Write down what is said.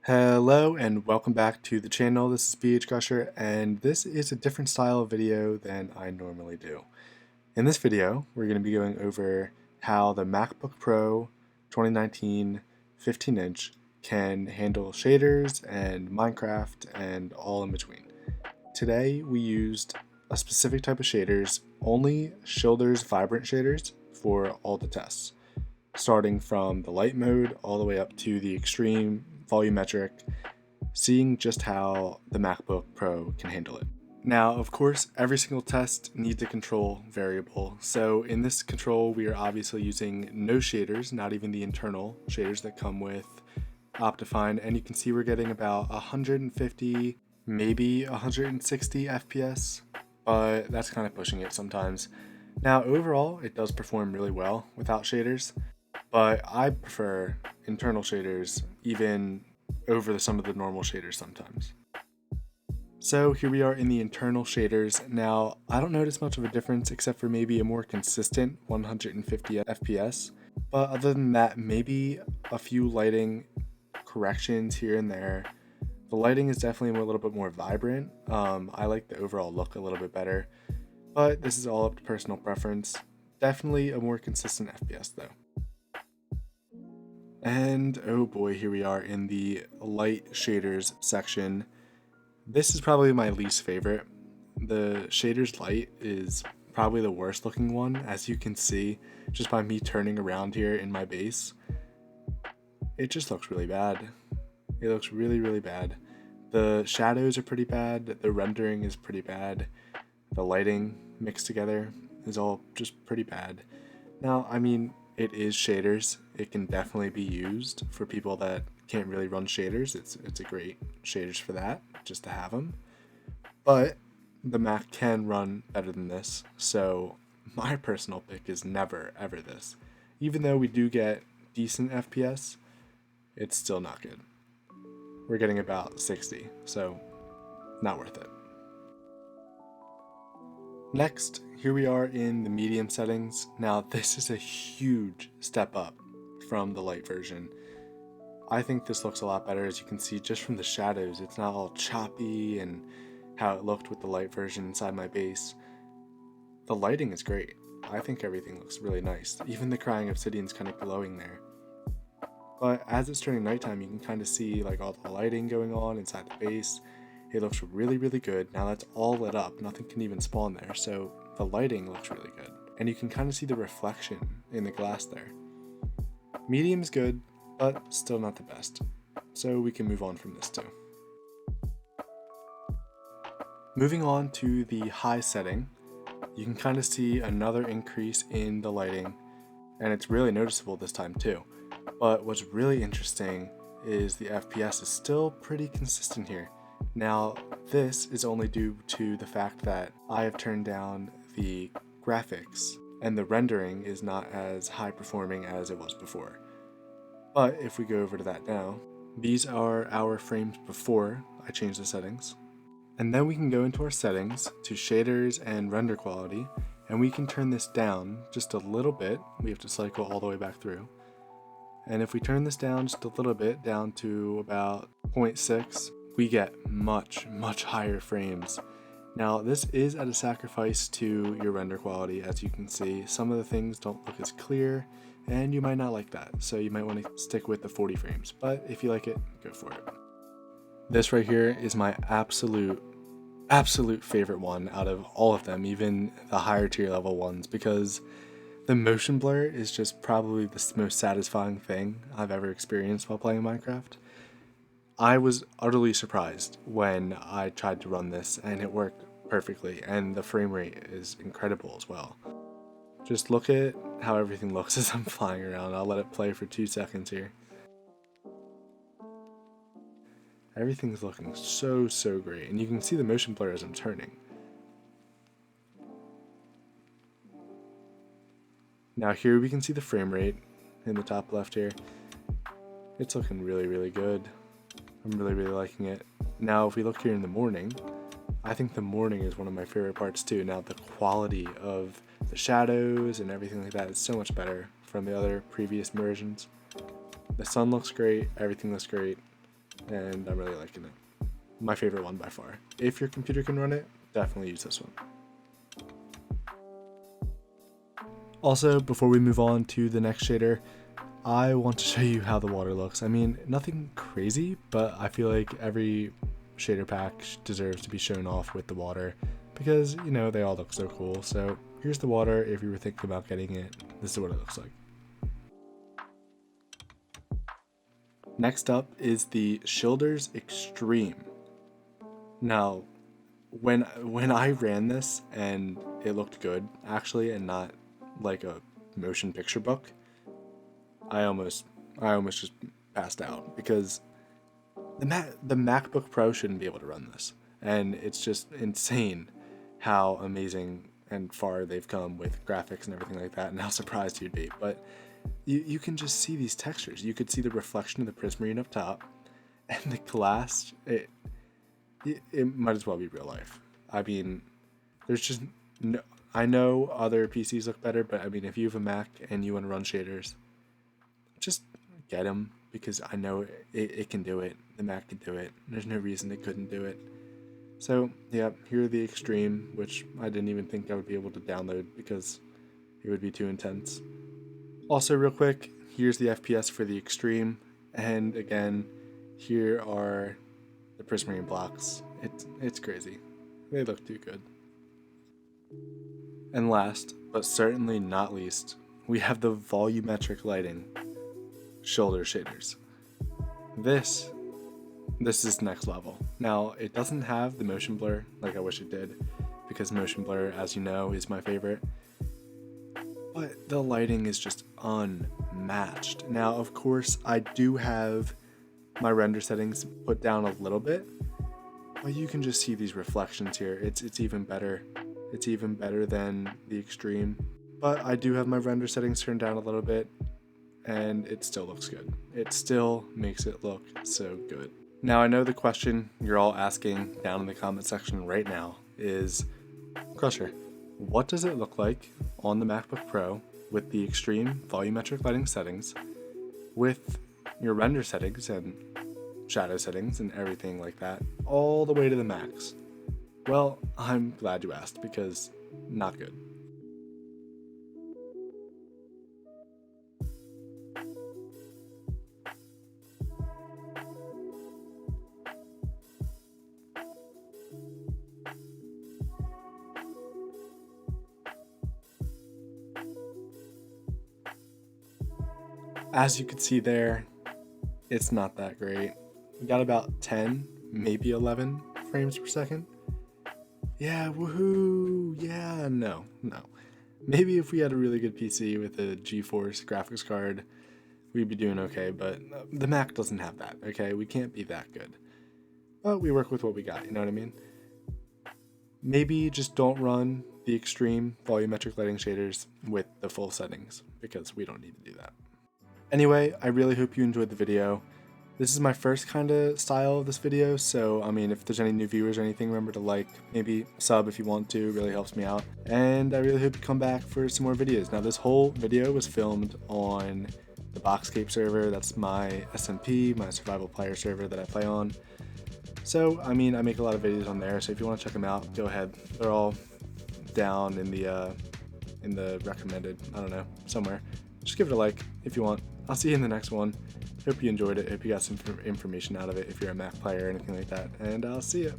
Hello and welcome back to the channel. This is BH Gusher, and this is a different style of video than I normally do. In this video, we're going to be going over how the MacBook Pro 2019 15-inch can handle shaders and Minecraft and all in between. Today we used a specific type of shaders, only Schilder's vibrant shaders for all the tests, starting from the light mode all the way up to the extreme volumetric, seeing just how the MacBook Pro can handle it. Now, of course, every single test needs a control variable. So in this control, we are obviously using no shaders, not even the internal shaders that come with Optifine. And you can see we're getting about 150, maybe 160 FPS, but that's kind of pushing it sometimes. Now, overall, it does perform really well without shaders, but I prefer internal shaders even over some of the normal shaders sometimes. So here we are in the internal shaders. Now, I don't notice much of a difference except for maybe a more consistent 150 FPS, but other than that, maybe a few lighting corrections here and there. The lighting is definitely a little bit more vibrant. I like the overall look a little bit better, but this is all up to personal preference. Definitely a more consistent FPS though. And oh boy, here we are in the light shaders section. This is probably my least favorite. The shaders light is probably the worst looking one, as you can see just by me turning around here in my base. It just looks really bad. It looks really bad. The shadows are pretty bad, the rendering is pretty bad, the lighting mixed together is all just pretty bad. Now, I mean, it is shaders. It can definitely be used for people that can't really run shaders. It's a great shaders for that, just to have them. But the Mac can run better than this, so my personal pick is never ever this. Even though we do get decent FPS, it's still not good. We're getting about 60, so not worth it. Next, here we are in the medium settings. Now, this is a huge step up from the light version. I think this looks a lot better, as you can see just from the shadows. It's not all choppy and how it looked with the light version inside my base. The lighting is great. I think everything looks really nice. Even the crying obsidian's kind of glowing there. But as it's turning nighttime, you can kind of see like all the lighting going on inside the base. It looks really good. Now that's all lit up. Nothing can even spawn there. So the lighting looks really good. And you can kind of see the reflection in the glass there. Medium is good, but still not the best. So we can move on from this too. Moving on to the high setting, you can kind of see another increase in the lighting, and it's really noticeable this time too. But what's really interesting is the FPS is still pretty consistent here. Now, this is only due to the fact that I have turned down the graphics and the rendering is not as high performing as it was before. But if we go over to that now, these are our frames before I changed the settings. And then we can go into our settings to shaders and render quality, and we can turn this down just a little bit. We have to cycle all the way back through. And if we turn this down just a little bit, down to about 0.6, we get much higher frames. Now, this is at a sacrifice to your render quality. As you can see, some of the things don't look as clear, and you might not like that. So you might want to stick with the 40 frames, but if you like it, go for it. This right here is my absolute favorite one out of all of them, even the higher tier level ones, because the motion blur is just probably the most satisfying thing I've ever experienced while playing Minecraft. I was utterly surprised when I tried to run this and it worked perfectly, and the frame rate is incredible as well. Just look at how everything looks as I'm flying around. I'll let it play for 2 seconds here. Everything's looking so great, and you can see the motion blur as I'm turning. Now here we can see the frame rate in the top left here. It's looking really good. I'm really liking it. Now if we look here in the morning, I think the morning is one of my favorite parts too. Now the quality of the shadows and everything like that is so much better from the other previous versions. The sun looks great, everything looks great. and I'm really liking it. My favorite one by far. If your computer can run it, definitely use this one. Also, before we move on to the next shader, I want to show you how the water looks. I mean, nothing crazy, but I feel like every shader pack deserves to be shown off with the water because, you know, they all look so cool. So here's the water. If you were thinking about getting it, this is what it looks like. Next up is the Shoulders Extreme. Now, when I ran this and it looked good actually, and not like a motion picture book, I almost just passed out because the MacBook Pro shouldn't be able to run this, and it's just insane how amazing and far they've come with graphics and everything like that, and how surprised you'd be. But you can just see these textures. You could see the reflection of the prismarine up top, and the glass. It might as well be real life. I mean, there's just no. I know other PCs look better, but I mean, if you have a Mac and you want to run shaders, just get them, because I know it can do it. The Mac can do it. There's no reason it couldn't do it. So yeah, here are the Extreme, which I didn't even think I would be able to download because it would be too intense. Also, real quick, here's the FPS for the Extreme, and again, here are the prismarine blocks. It's crazy. They look too good. And last, but certainly not least, we have the volumetric lighting shoulder shaders. This is next level. Now, it doesn't have the motion blur like I wish it did, because motion blur, as you know, is my favorite. But the lighting is just unmatched. Now, of course, I do have my render settings put down a little bit, but you can just see these reflections here. It's even better. It's even better than the Extreme. But I do have my render settings turned down a little bit, and it still looks good. It still makes it look so good. Now, I know the question you're all asking down in the comment section right now is, Crusher, what does it look like on the MacBook Pro with the Extreme volumetric lighting settings, with your render settings and shadow settings and everything like that, all the way to the max? Well, I'm glad you asked, because not good. As you can see there, it's not that great. We got about 10, maybe 11 frames per second. Yeah, woohoo! Yeah, no. Maybe if we had a really good PC with a GeForce graphics card, we'd be doing okay, but the Mac doesn't have that, okay? We can't be that good. But we work with what we got, you know what I mean? Maybe just don't run the Extreme volumetric lighting shaders with the full settings, because we don't need to do that. Anyway, I really hope you enjoyed the video. This is my first kind of style of this video, so I mean, if there's any new viewers or anything, remember to like, maybe sub if you want to, it really helps me out. And I really hope you come back for some more videos. Now, this whole video was filmed on the Boxcape server. That's my SMP, my survival player server that I play on. So, I mean, I make a lot of videos on there, so if you want to check them out, go ahead. They're all down in the recommended, I don't know, somewhere. Just give it a like if you want. I'll see you in the next one. Hope you enjoyed it. Hope you got some information out of it if you're a Mac player or anything like that. And I'll see you.